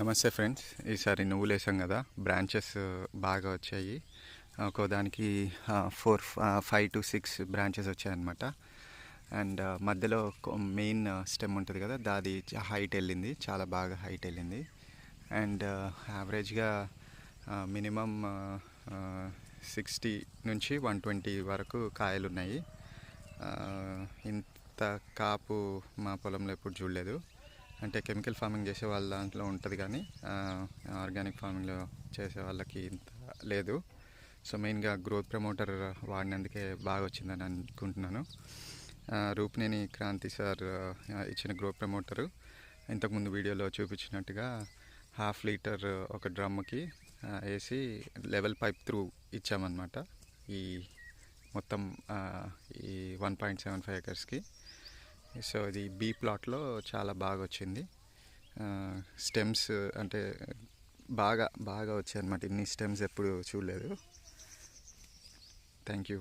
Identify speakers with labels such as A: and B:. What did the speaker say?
A: నమస్తే ఫ్రెండ్స్. ఈసారి నువ్వులు వేసాం కదా, బ్రాంచెస్ బాగా వచ్చాయి. ఒక్కో దానికి 5 to 6 బ్రాంచెస్ వచ్చాయన్నమాట. అండ్ మధ్యలో మెయిన్ స్టెమ్ ఉంటుంది కదా, దాది హైట్ వెళ్ళింది, చాలా బాగా హైట్ వెళ్ళింది. అండ్ యావరేజ్గా మినిమం 60 నుంచి 120 వరకు కాయలు ఉన్నాయి. ఇంత కాపు మా పొలంలో ఎప్పుడు చూడలేదు. అంటే కెమికల్ ఫార్మింగ్ చేసే వాళ్ళ దాంట్లో ఉంటుంది, కానీ ఆర్గానిక్ ఫార్మింగ్లో చేసే వాళ్ళకి ఇంత లేదు. సో మెయిన్గా గ్రోత్ ప్రమోటర్ వాడినందుకే బాగా వచ్చిందని అనుకుంటున్నాను. రూప్నేని క్రాంతి సార్ ఇచ్చిన గ్రోత్ ప్రమోటరు ఇంతకుముందు వీడియోలో చూపించినట్టుగా 1/2 లీటర్ ఒక డ్రమ్కి వేసి లెవెల్ పైప్ త్రూ ఇచ్చామన్నమాట. ఈ మొత్తం ఈ 1.75 acresకి. సో ఇది బీ ప్లాట్లో చాలా బాగా వచ్చింది. స్టెమ్స్ అంటే బాగా బాగా వచ్చాయి అన్నమాట. ఇన్ని స్టెమ్స్ ఎప్పుడు చూడలేదు. Thank you.